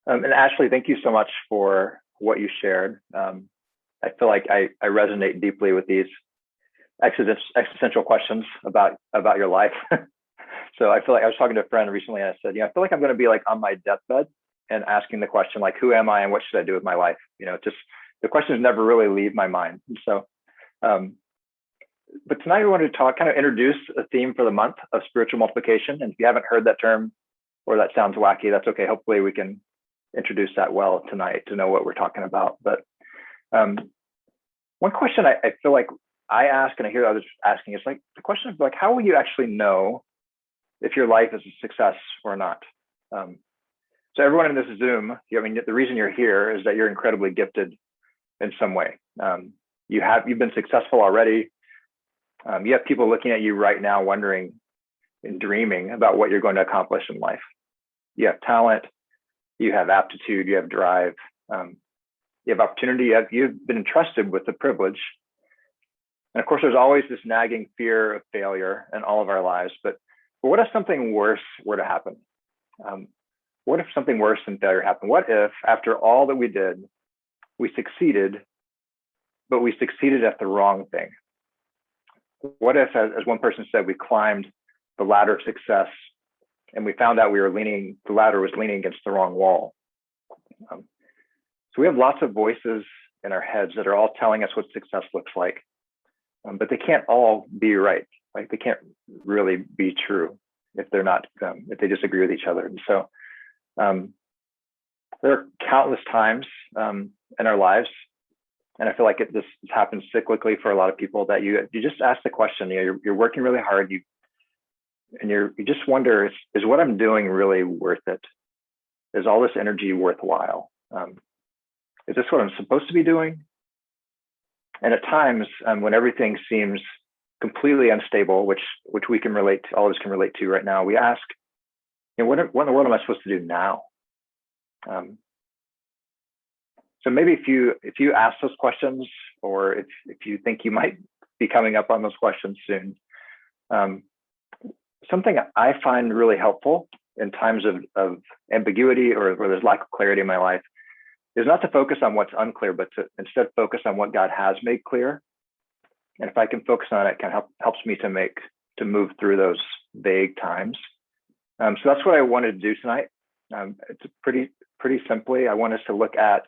And Ashley, thank you so much for what you shared. I feel like I resonate deeply with these existential questions about your life. So I feel like I was talking to a friend recently, and I said, I feel like I'm going to be like on my deathbed and asking the question, like, who am I and what should I do with my life? Just the questions never really leave my mind. And so, but tonight we wanted to kind of introduce a theme for the month of spiritual multiplication. And if you haven't heard that term or that sounds wacky, that's okay. Hopefully we can introduce that well tonight to know what we're talking about. But one question I feel like I ask, and I hear others asking, is like the question of like, how will you actually know if your life is a success or not? So everyone in this Zoom, the reason you're here is that you're incredibly gifted in some way. You've been successful already. You have people looking at you right now wondering and dreaming about what you're going to accomplish in life. You have talent, you have aptitude, you have drive, you have opportunity, you've been entrusted with the privilege. And of course, there's always this nagging fear of failure in all of our lives. But what if something worse were to happen? What if something worse than failure happened? What if, after all that we did, we succeeded, but we succeeded at the wrong thing? What if, as one person said, we climbed the ladder of success and we found out the ladder was leaning against the wrong wall? So we have lots of voices in our heads that are all telling us what success looks like, but they can't all be right. Like they can't really be true if they're not, if they disagree with each other. And so there are countless times in our lives, and I feel like this happens cyclically for a lot of people, that you just ask the question, you're working really hard, you just wonder, is what I'm doing really worth it? Is all this energy worthwhile? Is this what I'm supposed to be doing? And at times, when everything seems completely unstable, which we can relate to, all of us can relate to right now, we ask, what in the world am I supposed to do now? So maybe if you ask those questions, or if you think you might be coming up on those questions soon, something I find really helpful in times of ambiguity or where there's lack of clarity in my life is not to focus on what's unclear, but to instead focus on what God has made clear. And if I can focus on it, it kind of helps me to move through those vague times. So that's what I wanted to do tonight. It's pretty simply, I want us to look at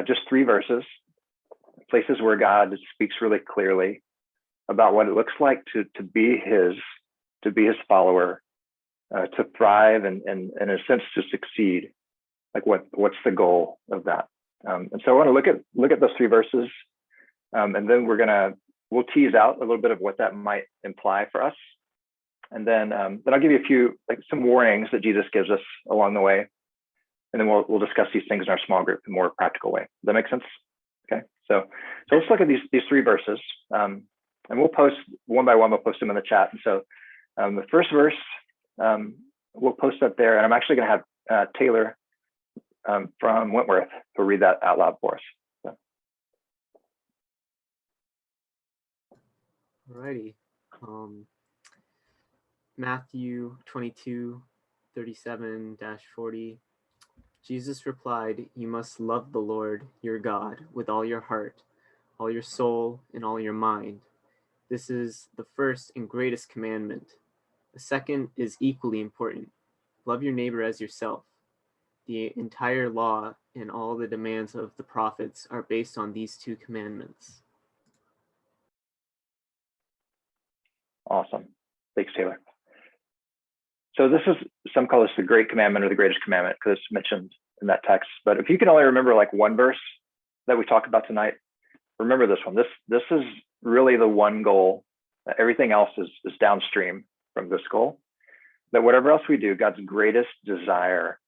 just 3 verses, places where God speaks really clearly about what it looks like to be his follower, to thrive, and in a sense to succeed. Like what's the goal of that? And so I want to look at those 3 verses, and then we'll tease out a little bit of what that might imply for us. And then I'll give you some warnings that Jesus gives us along the way. And then we'll discuss these things in our small group in a more practical way. Does that make sense? Okay. So let's look at these 3 verses. And we'll post one by one, we'll post them in the chat. And so the first verse, we'll post up there. And I'm actually going to have Taylor from Wentworth who'll read that out loud for us. So. Alrighty. Matthew 22:37-40. Jesus replied, "You must love the Lord your God with all your heart, all your soul, and all your mind. This is the first and greatest commandment. The second is equally important. Love your neighbor as yourself. The entire law and all the demands of the prophets are based on these 2 commandments." Awesome. Thanks, Taylor. So this is, some call this the Great Commandment or the Greatest Commandment because it's mentioned in that text. But if you can only remember like one verse that we talked about tonight, remember this one. This is really the one goal. Everything else is downstream from this goal. That whatever else we do, God's greatest desire,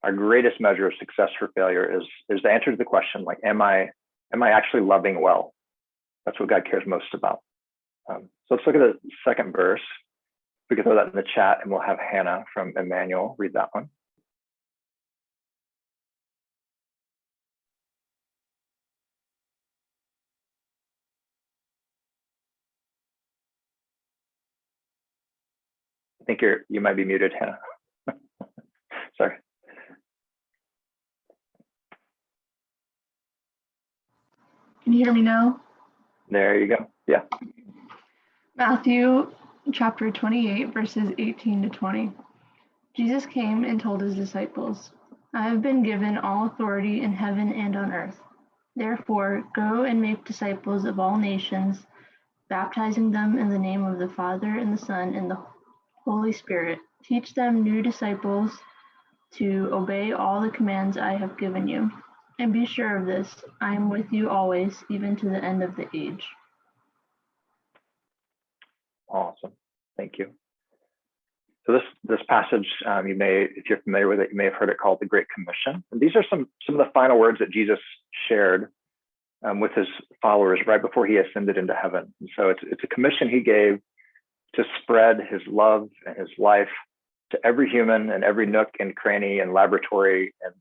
our greatest measure of success or failure is the answer to the question, like, am I actually loving well? That's what God cares most about. So let's look at the second verse. We can throw that in the chat, and we'll have Hannah from Emmanuel read that one. I think you might be muted, Hannah. Sorry. Can you hear me now? There you go. Yeah. Matthew chapter 28, verses 18 to 20. Jesus came and told his disciples, I have been given all authority in heaven and on earth. Therefore, go and make disciples of all nations, baptizing them in the name of the Father and the Son and the Holy Spirit. Teach them, new disciples, to obey all the commands I have given you. And be sure of this, I am with you always, even to the end of the age. Awesome. Thank you. So this passage, you may, if you're familiar with it, you may have heard it called the Great Commission. And these are some of the final words that Jesus shared with his followers right before he ascended into heaven. And so it's a commission he gave to spread his love and his life to every human and every nook and cranny and laboratory and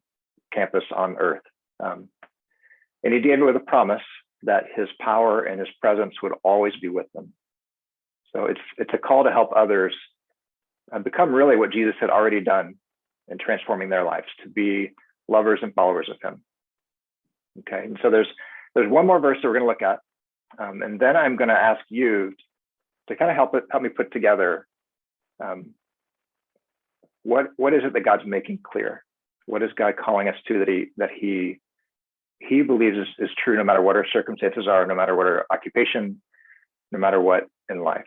campus on earth. And he did it with a promise that his power and his presence would always be with them. So it's a call to help others become really what Jesus had already done in transforming their lives, to be lovers and followers of him. Okay, and so there's one more verse that we're going to look at, and then I'm going to ask you to kind of help me put together what is it that God's making clear? What is God calling us to that he believes is true, no matter what our circumstances are, no matter what our occupation, no matter what in life.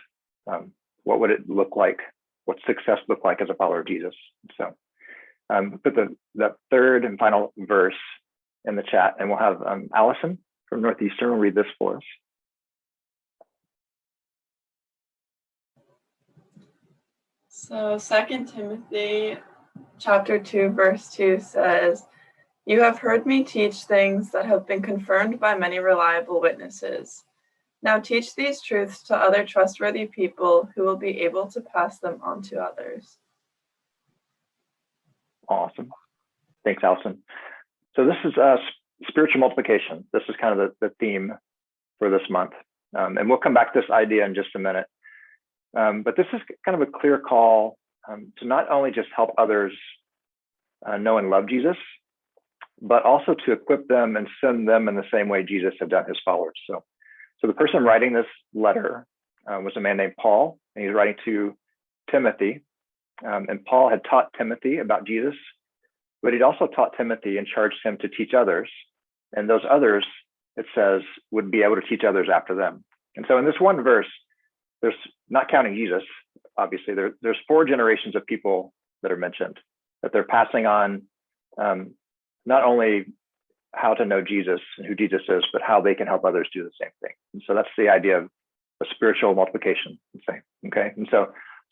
What would it look like? What success look like as a follower of Jesus? So put the third and final verse in the chat, and we'll have Allison from Northeastern will read this for us. So 2 Timothy chapter 2, verse 2 says, You have heard me teach things that have been confirmed by many reliable witnesses. Now teach these truths to other trustworthy people who will be able to pass them on to others. Awesome. Thanks, Allison. So this is spiritual multiplication. This is kind of the theme for this month. And we'll come back to this idea in just a minute. But this is kind of a clear call to not only just help others know and love Jesus, but also to equip them and send them in the same way Jesus had done his followers. So the person writing this letter was a man named Paul, and he's writing to Timothy. And Paul had taught Timothy about Jesus, but he'd also taught Timothy and charged him to teach others. And those others, it says, would be able to teach others after them. And so in this one verse, there's, not counting Jesus, obviously, there's 4 generations of people that are mentioned, that they're passing on not only how to know Jesus and who Jesus is, but how they can help others do the same thing. And so that's the idea of a spiritual multiplication. Okay. And so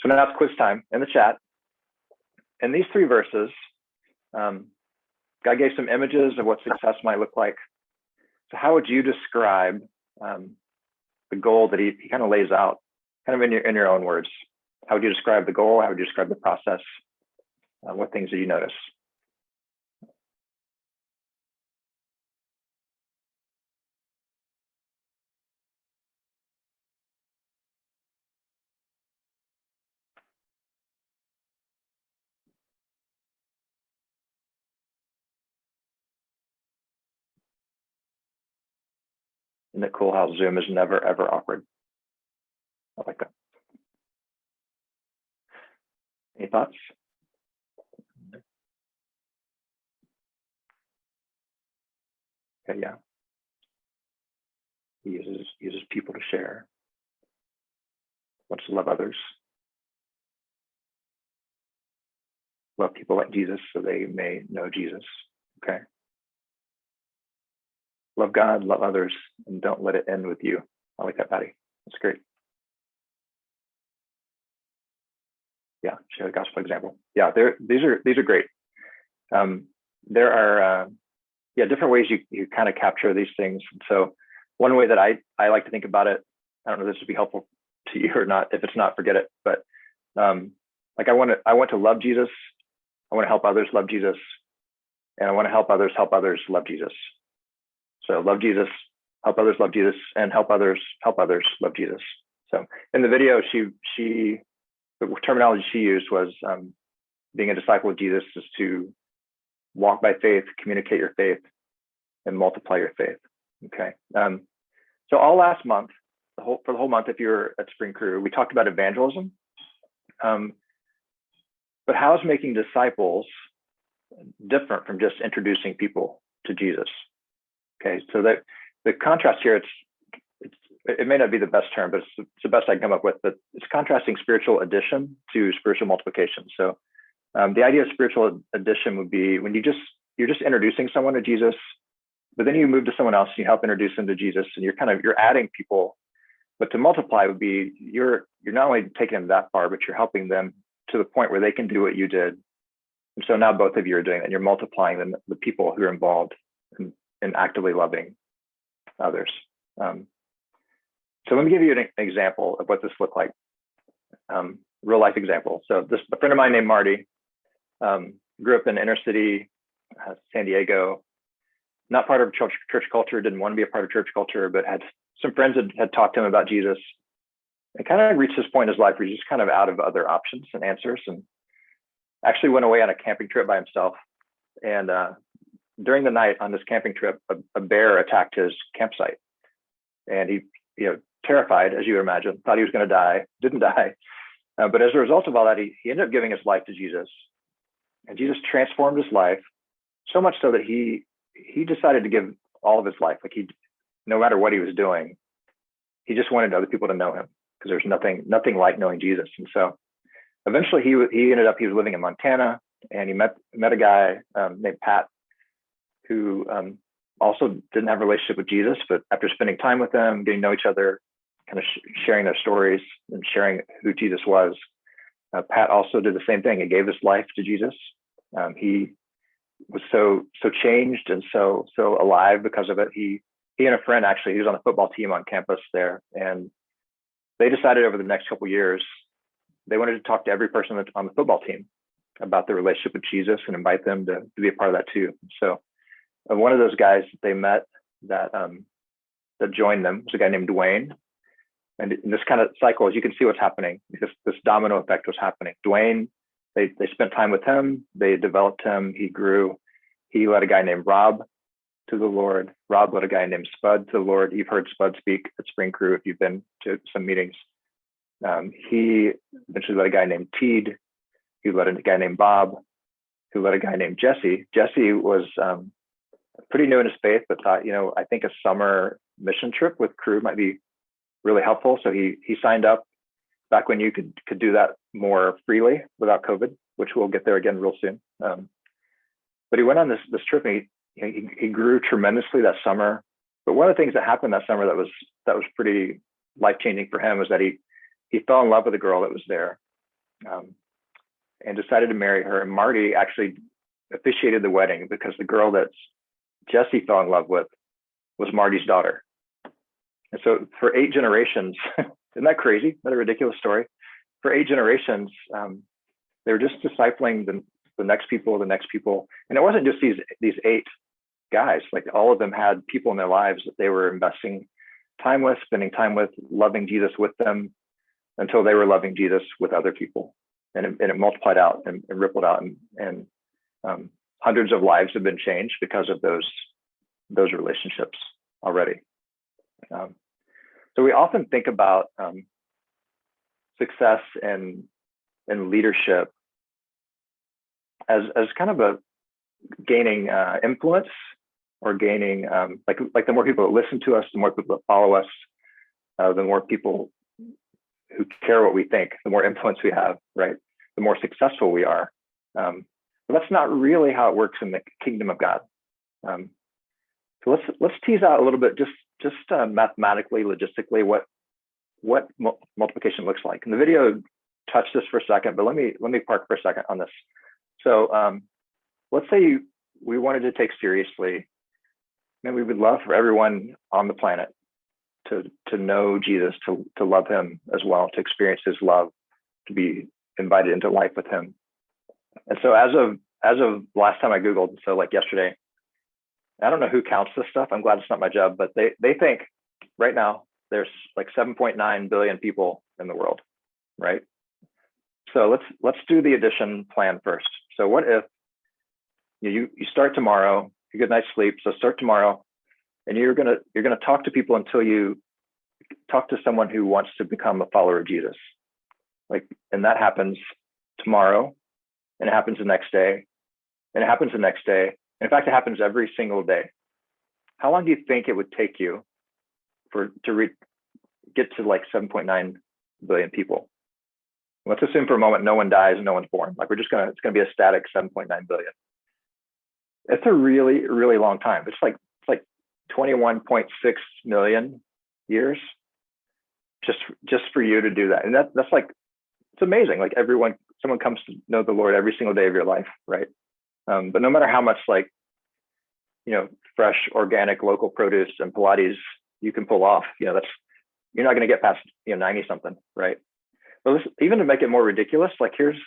now it's quiz time in the chat. In these 3 verses, God gave some images of what success might look like. So how would you describe the goal that he kind of lays out, kind of in your own words? How would you describe the goal? How would you describe the process? What things do you notice? Isn't it cool how Zoom is never, ever awkward? I like that. Any thoughts? Okay, yeah. He uses people to share. Wants to love others. Love people like Jesus so they may know Jesus. Okay. Love God, love others, and don't let it end with you. I like that, Patty. That's great. Yeah, share the gospel example. Yeah, these are great. There are different ways you kind of capture these things. So one way that I like to think about it, I don't know if this would be helpful to you or not. If it's not, forget it. But like I want to love Jesus. I want to help others love Jesus, and I want to help others love Jesus. So love Jesus, help others love Jesus, and help others love Jesus. So in the video, the terminology she used was being a disciple of Jesus is to walk by faith, communicate your faith, and multiply your faith. Okay. So all last month, for the whole month, if you're at Spring Crew, we talked about evangelism. But how is making disciples different from just introducing people to Jesus? Okay, so that the contrast here, it may not be the best term, but it's the best I can come up with. But it's contrasting spiritual addition to spiritual multiplication. So the idea of spiritual addition would be when you're just introducing someone to Jesus, but then you move to someone else and you help introduce them to Jesus, and you're adding people. But to multiply would be you're not only taking them that far, but you're helping them to the point where they can do what you did. And so now both of you are doing that. You're multiplying the people who are involved in actively loving others. So let me give you an example of what this looked like. Real life example. So a friend of mine named Marty grew up in inner city San Diego, not part of church culture, didn't want to be a part of church culture, but had some friends that had talked to him about Jesus, and kind of reached this point in his life where he's just kind of out of other options and answers, and actually went away on a camping trip by himself. And during the night on this camping trip, a bear attacked his campsite, and he, terrified, as you would imagine, thought he was going to die, didn't die. But as a result of all that, he ended up giving his life to Jesus, and Jesus transformed his life so much so that he decided to give all of his life. Like no matter what he was doing, he just wanted other people to know him, because there's nothing like knowing Jesus. And so eventually he was living in Montana, and he met a guy named Pat, who also didn't have a relationship with Jesus, but after spending time with them, getting to know each other, kind of sharing their stories and sharing who Jesus was, Pat also did the same thing. He gave his life to Jesus. He was so changed and so alive because of it. He and a friend, actually, he was on the football team on campus there, and they decided over the next couple of years they wanted to talk to every person on the football team about their relationship with Jesus and invite them to be a part of that too. So one of those guys that they met that joined them was a guy named Dwayne. And in this kind of cycle, as you can see what's happening, this domino effect was happening. Dwayne, they spent time with him, they developed him, he grew. He led a guy named Rob to the Lord. Rob led a guy named Spud to the Lord. You've heard Spud speak at Spring Crew if you've been to some meetings. He eventually led a guy named Teed. He led a guy named Bob, who led a guy named Jesse. Jesse was pretty new in his faith, but thought, I think a summer mission trip with Crew might be really helpful. So he signed up back when you could do that more freely without COVID, which we'll get there again real soon. But he went on this trip, and he grew tremendously that summer. But one of the things that happened that summer that was pretty life-changing for him was that he fell in love with a girl that was there, and decided to marry her. And Marty actually officiated the wedding, because the girl that Jesse fell in love with was Marty's daughter. And so for 8 generations, isn't that crazy? Isn't that a ridiculous story? For 8 generations, they were just discipling the next people. And it wasn't just these 8 guys. Like, all of them had people in their lives that they were investing time with, spending time with, loving Jesus with them, until they were loving Jesus with other people. And it multiplied out and rippled out, and hundreds of lives have been changed because of those relationships already. So we often think about success and leadership as kind of a gaining influence, or gaining like the more people that listen to us, the more people that follow us, the more people who care what we think, the more influence we have, right? The more successful we are. But that's not really how it works in the kingdom of God. So let's tease out a little bit, just mathematically, logistically, what multiplication looks like. And the video touched this for a second, but let me park for a second on this. So let's say we wanted to take seriously, and we would love for everyone on the planet to know Jesus, to love him as well, to experience his love, to be invited into life with him. And so as of last time I Googled, so like yesterday, I don't know who counts this stuff. I'm glad it's not my job, but they think right now there's like 7.9 billion people in the world, right? So let's do the addition plan first. So what if you start tomorrow, you get a night's sleep. So start tomorrow, and you're gonna talk to people until you talk to someone who wants to become a follower of Jesus. Like, and that happens tomorrow, and it happens the next day, and it happens the next day. In fact, it happens every single day. How long do you think it would take you to get to like 7.9 billion people? Let's assume for a moment no one dies and no one's born. Like, it's gonna be a static 7.9 billion. It's a really, really long time. It's like 21.6 million years just for you to do that. And that's like, it's amazing. Like, someone comes to know the Lord every single day of your life, right? But no matter how much, like, fresh, organic, local produce and Pilates you can pull off, you're not going to get past 90 something, right? But even to make it more ridiculous, like, here's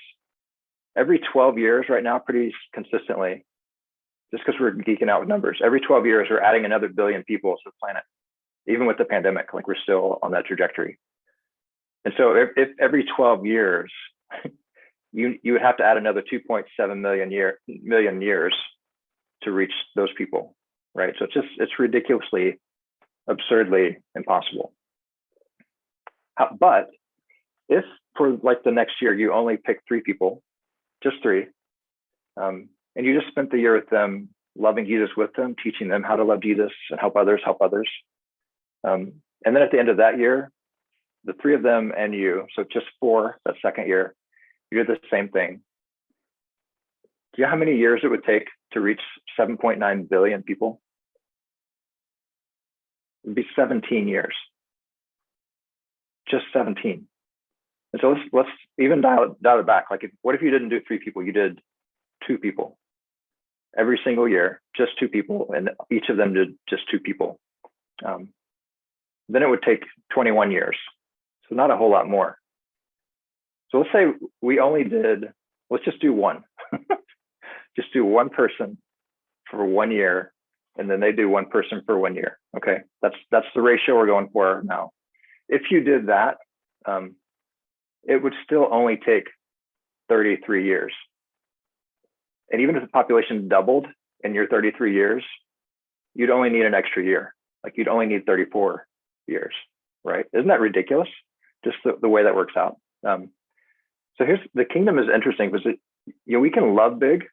every 12 years right now, pretty consistently, just because we're geeking out with numbers, every 12 years we're adding another billion people to the planet. Even with the pandemic, like, we're still on that trajectory. And so if every 12 years you would have to add another 2.7 million years to reach those people, right? So it's ridiculously, absurdly impossible. But if for like the next year you only pick 3 people, just 3, and you just spent the year with them, loving Jesus with them, teaching them how to love Jesus and help others, and then at the end of that year, the 3 of them and you, so just 4 that second year, you did the same thing. Do you know how many years it would take to reach 7.9 billion people? It'd be 17 years. Just 17. And so let's even dial it back. Like, what if you didn't do 3 people? You did 2 people every single year, just 2 people, and each of them did just 2 people. Then it would take 21 years. So not a whole lot more. So let's say we only did, let's just do 1. Just do 1 person for 1 year, and then they do 1 person for 1 year. Okay, that's the ratio we're going for now. If you did that, it would still only take 33 years. And even if the population doubled in your 33 years, you'd only need an extra year. Like, you'd only need 34 years, right? Isn't that ridiculous? Just the way that works out. So here's the kingdom is interesting because we can love big,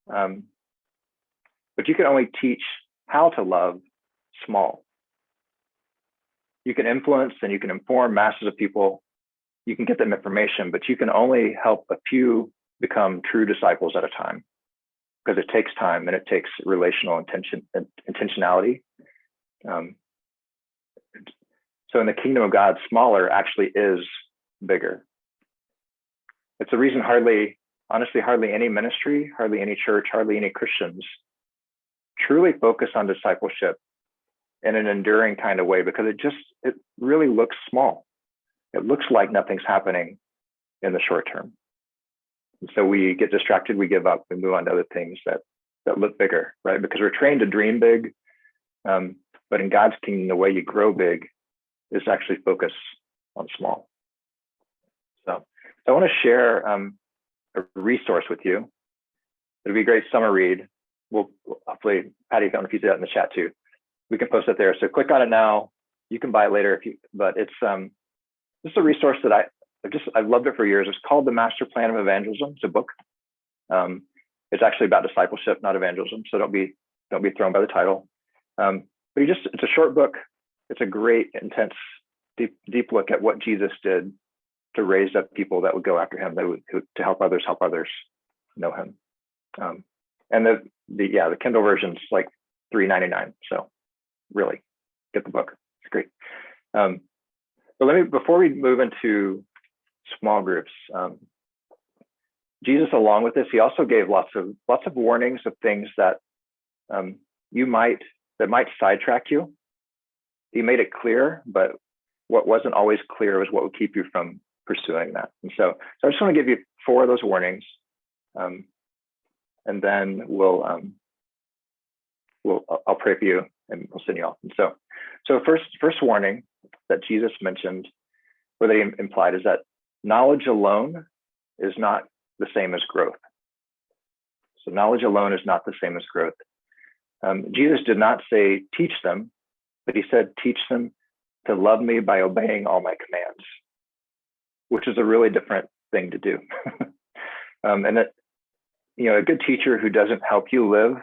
but you can only teach how to love small. You can influence and you can inform masses of people. You can get them information, but you can only help a few become true disciples at a time, because it takes time and it takes relational intentionality. So in the kingdom of God, smaller actually is bigger. It's the reason hardly any ministry, hardly any church, hardly any Christians truly focus on discipleship in an enduring kind of way, because it really looks small. It looks like nothing's happening in the short term. And so we get distracted, we give up, we move on to other things that look bigger, right? Because we're trained to dream big. But in God's kingdom, the way you grow big is actually focus on small. So I want to share a resource with you. It'll be a great summer read. We'll hopefully, Patty, I don't know if you do that in the chat too. We can post it there. So click on it now. You can buy it later but it's just a resource that I've loved it for years. It's called The Master Plan of Evangelism. It's a book. It's actually about discipleship, not evangelism. So don't be thrown by the title. But it's a short book. It's a great, intense, deep look at what Jesus did to raise up people that would go after him, to help others know him. And the Kindle version's like $3.99. So really, get the book. It's great. But before we move into small groups, Jesus, along with this, he also gave lots of warnings of things that might sidetrack you. He made it clear, but what wasn't always clear was what would keep you from pursuing that. And so I just want to give you 4 of those warnings, and then I'll pray for you and we'll send you off. And so first warning that Jesus mentioned, or that he implied, is that knowledge alone is not the same as growth. So knowledge alone is not the same as growth. Jesus did not say teach them, but he said teach them to love me by obeying all my commands, which is a really different thing to do. And that, a good teacher who doesn't help you live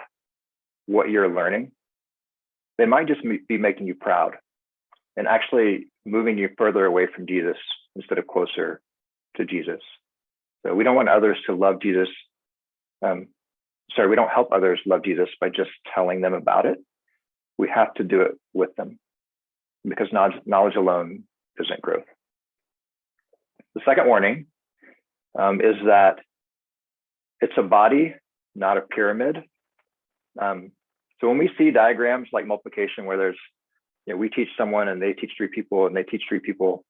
what you're learning, they might just be making you proud and actually moving you further away from Jesus instead of closer to Jesus. So we don't want others to love Jesus. We don't help others love Jesus by just telling them about it. We have to do it with them because knowledge alone isn't growth. The second warning is that it's a body, not a pyramid. So when we see diagrams like multiplication where there's, we teach someone and they teach 3 people and they teach 3 people,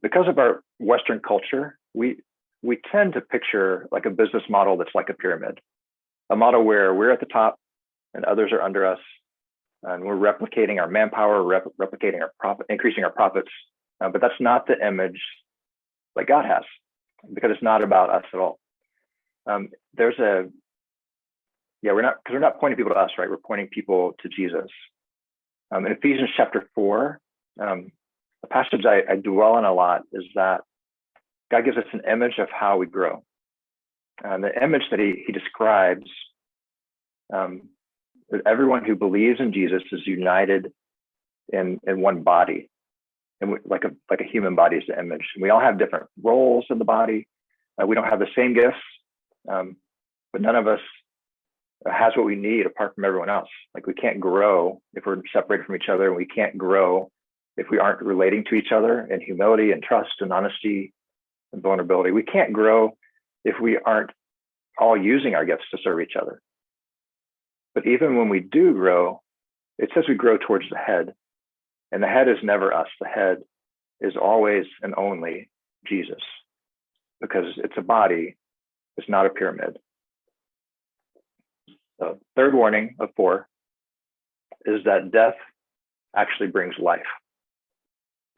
because of our Western culture, we tend to picture like a business model that's like a pyramid, a model where we're at the top and others are under us, and we're replicating our manpower, replicating our profit, increasing our profits. But that's not the image that God has, because it's not about us at all. We're not pointing people to us, right? We're pointing people to Jesus. In Ephesians chapter 4, a passage I dwell on a lot is that God gives us an image of how we grow. The image that he describes, that everyone who believes in Jesus is united in one body, and like a human body is the image. And we all have different roles in the body. We don't have the same gifts, but none of us has what we need apart from everyone else. Like we can't grow if we're separated from each other, and we can't grow if we aren't relating to each other in humility and trust and honesty and vulnerability. We can't grow if we aren't all using our gifts to serve each other. But even when we do grow, it says we grow towards the head, and the head is never us. The head is always and only Jesus, because it's a body, it's not a pyramid. The third warning of 4 is that death actually brings life.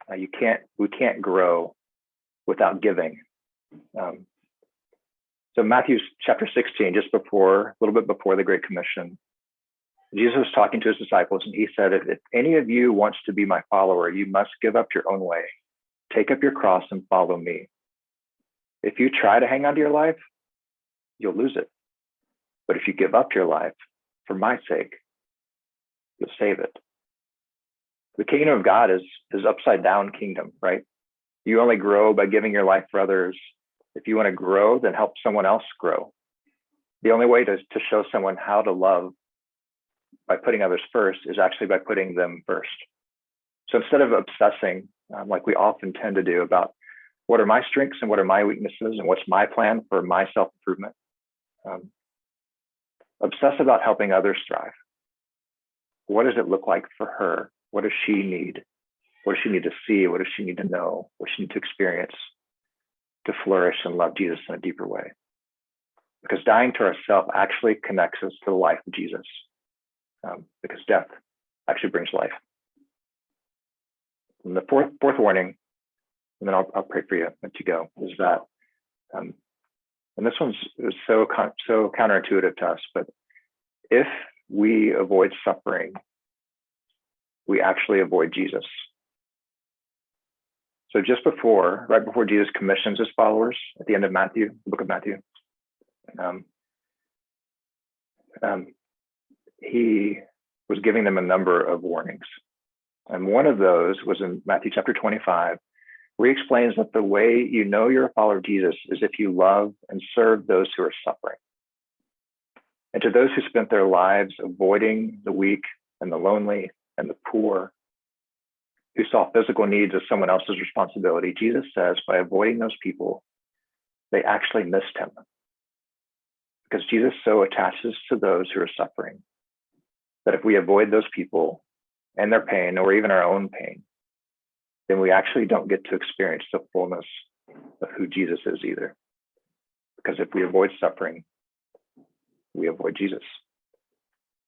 We can't grow without giving. So Matthew chapter 16, a little bit before the Great Commission, Jesus was talking to his disciples, and he said, if any of you wants to be my follower, you must give up your own way, take up your cross and follow me. If you try to hang on to your life, you'll lose it. But if you give up your life for my sake, you'll save it. The kingdom of God is upside down kingdom, right? You only grow by giving your life for others. If you want to grow, then help someone else grow. The only way to show someone how to love by putting others first is actually by putting them first. So instead of obsessing, like we often tend to do, about what are my strengths and what are my weaknesses and what's my plan for my self-improvement, obsess about helping others thrive. What does it look like for her? What does she need? What does she need to see? What does she need to know? What does she need to experience to flourish and love Jesus in a deeper way? Because dying to ourselves actually connects us to the life of Jesus, because death actually brings life. And the fourth warning, and then I'll pray for you and let you go, is that, and this one's so counterintuitive to us, but if we avoid suffering, we actually avoid Jesus. So right before Jesus commissions his followers at the end of Matthew, the book of Matthew, he was giving them a number of warnings. And one of those was in Matthew chapter 25, where he explains that the way you know you're a follower of Jesus is if you love and serve those who are suffering. And to those who spent their lives avoiding the weak and the lonely and the poor, who saw physical needs as someone else's responsibility, Jesus says by avoiding those people, they actually missed him. Because Jesus so attaches to those who are suffering that if we avoid those people and their pain, or even our own pain, then we actually don't get to experience the fullness of who Jesus is either. Because if we avoid suffering, we avoid Jesus.